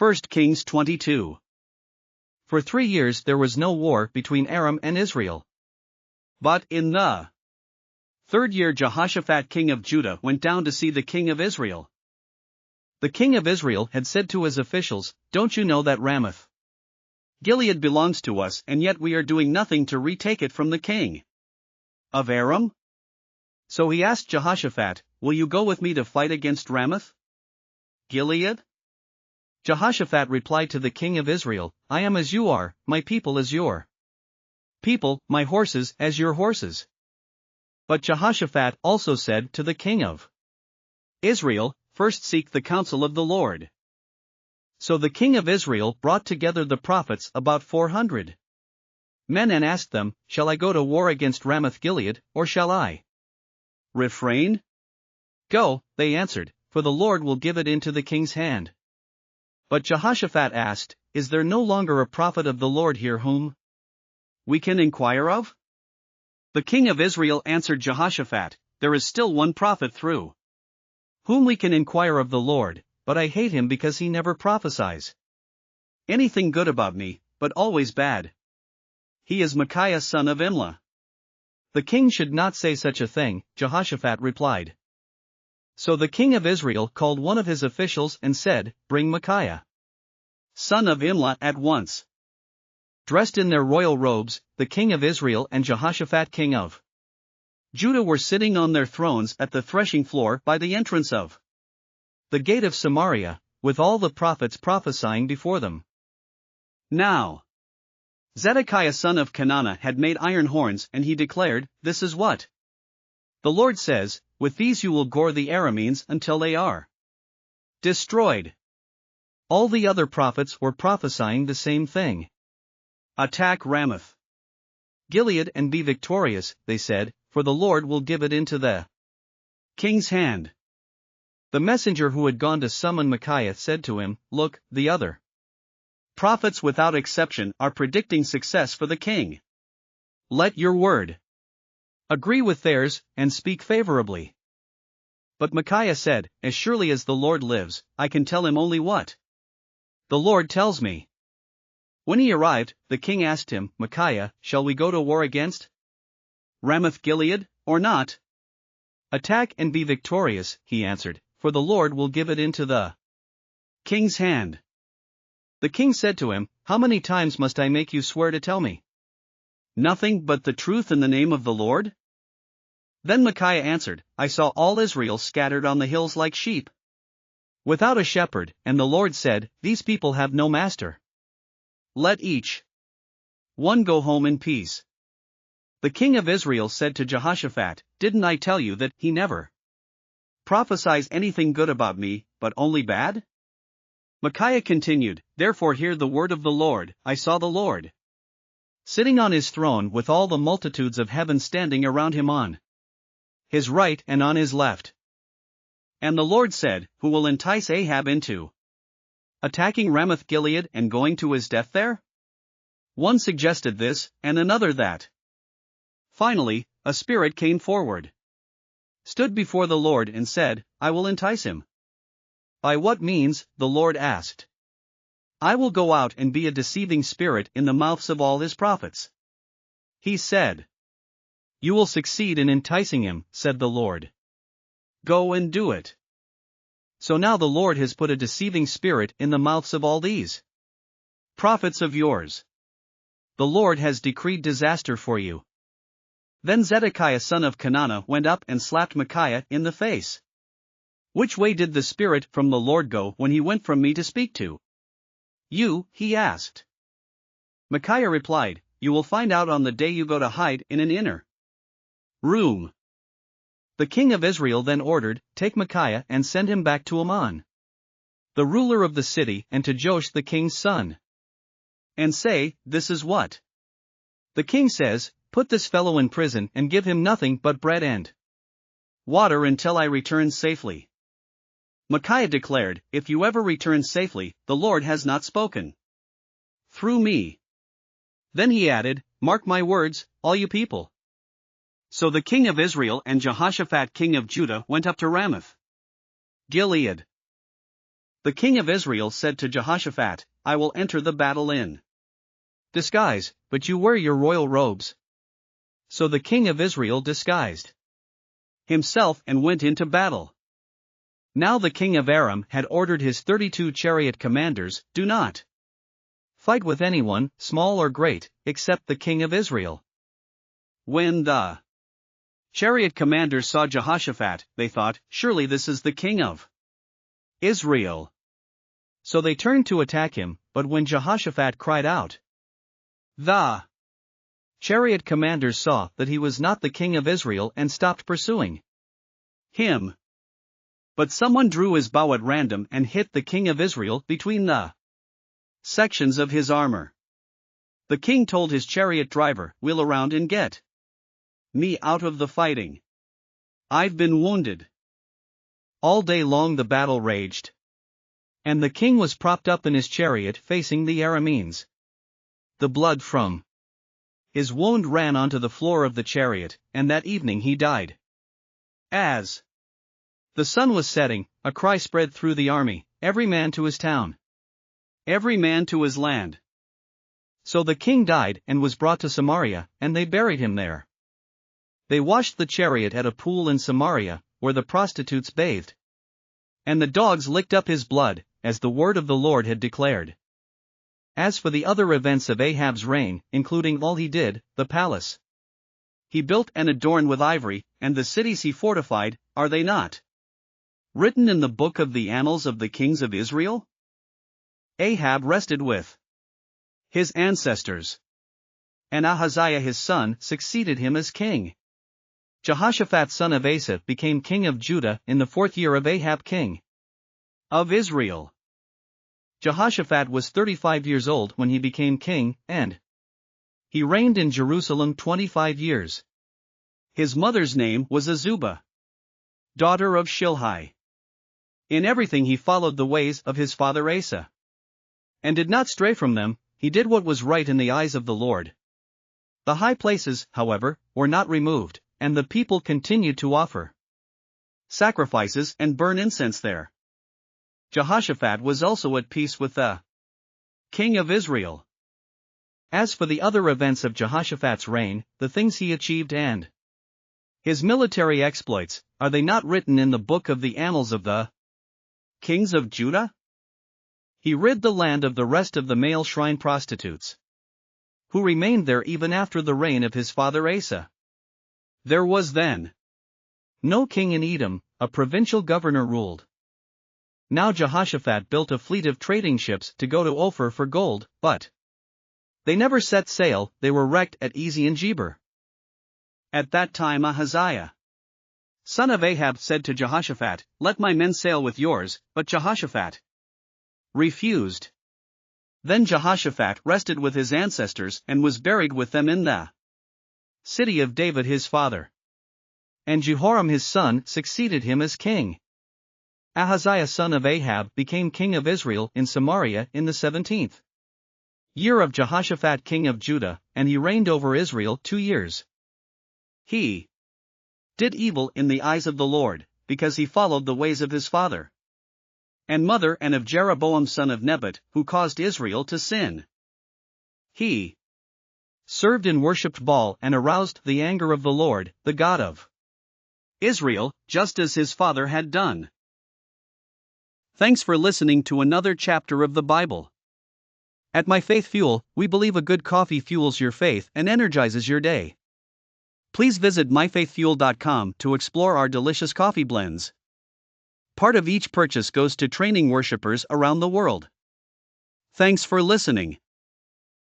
1 Kings 22. For 3 years there was no war between Aram and Israel. But in the 3rd year Jehoshaphat king of Judah went down to see the king of Israel. The king of Israel had said to his officials, "Don't you know that Ramoth, Gilead belongs to us, and yet we are doing nothing to retake it from the king of Aram?" So he asked Jehoshaphat, "Will you go with me to fight against Ramoth, Gilead?" Jehoshaphat replied to the king of Israel, "I am as you are, my people as your people, my horses as your horses." But Jehoshaphat also said to the king of Israel, "First seek the counsel of the Lord." So the king of Israel brought together the prophets, about 400 men, and asked them, "Shall I go to war against Ramoth Gilead, or shall I refrain?" "Go," they answered, "for the Lord will give it into the king's hand." But Jehoshaphat asked, "Is there no longer a prophet of the Lord here whom we can inquire of?" The king of Israel answered Jehoshaphat, "There is still one prophet through whom we can inquire of the Lord, but I hate him because he never prophesies anything good about me, but always bad. He is Micaiah son of Imlah." "The king should not say such a thing," Jehoshaphat replied. So the king of Israel called one of his officials and said, "Bring Micaiah son of Imlah at once." Dressed in their royal robes, the king of Israel and Jehoshaphat king of Judah were sitting on their thrones at the threshing floor by the entrance of the gate of Samaria, with all the prophets prophesying before them. Now Zedekiah son of Kenana had made iron horns, and he declared, "This is what the Lord says, with these you will gore the Arameans until they are destroyed." All the other prophets were prophesying the same thing. "Attack Ramoth Gilead and be victorious," they said, "for the Lord will give it into the king's hand." The messenger who had gone to summon Micaiah said to him, "Look, the other prophets without exception are predicting success for the king. Let your word agree with theirs, and speak favorably." But Micaiah said, "As surely as the Lord lives, I can tell him only what the Lord tells me." When he arrived, the king asked him, "Micaiah, shall we go to war against Ramoth Gilead, or not?" "Attack and be victorious," he answered, "for the Lord will give it into the king's hand." The king said to him, "How many times must I make you swear to tell me nothing but the truth in the name of the Lord?" Then Micaiah answered, "I saw all Israel scattered on the hills like sheep without a shepherd, and the Lord said, These people have no master. Let each one go home in peace." The king of Israel said to Jehoshaphat, "Didn't I tell you that he never prophesies anything good about me, but only bad?" Micaiah continued, "Therefore hear the word of the Lord. I saw the Lord sitting on his throne with all the multitudes of heaven standing around him on his right and on his left. And the Lord said, Who will entice Ahab into attacking Ramoth Gilead and going to his death there?" One suggested this, and another that. Finally, a spirit came forward, stood before the Lord and said, "I will entice him." "By what means?" the Lord asked. "I will go out and be a deceiving spirit in the mouths of all his prophets." He said, "You will succeed in enticing him," said the Lord. "Go and do it." So now the Lord has put a deceiving spirit in the mouths of all these prophets of yours. The Lord has decreed disaster for you." Then Zedekiah son of Kenana went up and slapped Micaiah in the face. "Which way did the spirit from the Lord go when he went from me to speak to you?" he asked. Micaiah replied, "You will find out on the day you go to hide in an inner room." The king of Israel then ordered, "Take Micaiah and send him back to Amon, the ruler of the city, and to Joash the king's son. And say, This is what the king says, Put this fellow in prison and give him nothing but bread and water until I return safely." Micaiah declared, "If you ever return safely, the Lord has not spoken through me." Then he added, "Mark my words, all you people." So the king of Israel and Jehoshaphat king of Judah went up to Ramoth Gilead. The king of Israel said to Jehoshaphat, I will enter the battle in disguise, but you wear your royal robes. So the king of Israel disguised himself and went into battle. Now the king of Aram had ordered his 32 chariot commanders, do not fight with anyone, small or great, except the king of Israel. When the chariot commanders saw Jehoshaphat, they thought, surely this is the king of Israel. So they turned to attack him, but when Jehoshaphat cried out, the chariot commanders saw that he was not the king of Israel and stopped pursuing him. But someone drew his bow at random and hit the king of Israel between the sections of his armor. The king told his chariot driver, wheel around and get me out of the fighting. I've been wounded. All day long the battle raged. And the king was propped up in his chariot facing the Arameans. The blood from his wound ran onto the floor of the chariot, and that evening he died. As the sun was setting, a cry spread through the army, every man to his town, every man to his land. So the king died and was brought to Samaria, and they buried him there. They washed the chariot at a pool in Samaria, where the prostitutes bathed. And the dogs licked up his blood, as the word of the Lord had declared. As for the other events of Ahab's reign, including all he did, the palace he built and adorned with ivory, and the cities he fortified, are they not written in the book of the annals of the kings of Israel? Ahab rested with his ancestors, and Ahaziah his son succeeded him as king. Jehoshaphat son of Asa became king of Judah in the 4th year of Ahab king of Israel. Jehoshaphat was 35 years old when he became king, and he reigned in Jerusalem 25 years. His mother's name was Azubah, daughter of Shilhi. In everything he followed the ways of his father Asa, and did not stray from them. He did what was right in the eyes of the Lord. The high places, however, were not removed, and the people continued to offer sacrifices and burn incense there. Jehoshaphat was also at peace with the king of Israel. As for the other events of Jehoshaphat's reign, the things he achieved and his military exploits, are they not written in the book of the annals of the kings of Judah? He rid the land of the rest of the male shrine prostitutes, who remained there even after the reign of his father Asa. There was then no king in Edom, a provincial governor ruled. Now Jehoshaphat built a fleet of trading ships to go to Ophir for gold, but they never set sail. They were wrecked at Ezion-Geber. At that time Ahaziah, son of Ahab, said to Jehoshaphat, let my men sail with yours, but Jehoshaphat refused. Then Jehoshaphat rested with his ancestors and was buried with them in the city of David his father. And Jehoram his son succeeded him as king. Ahaziah son of Ahab became king of Israel in Samaria in the 17th year of Jehoshaphat king of Judah, and he reigned over Israel 2 years. He did evil in the eyes of the Lord, because he followed the ways of his father and mother and of Jeroboam son of Nebat, who caused Israel to sin. He served and worshipped Baal and aroused the anger of the Lord, the God of Israel, just as his father had done. Thanks for listening to another chapter of the Bible. At My Faith Fuel, we believe a good coffee fuels your faith and energizes your day. Please visit myfaithfuel.com to explore our delicious coffee blends. Part of each purchase goes to training worshipers around the world. Thanks for listening.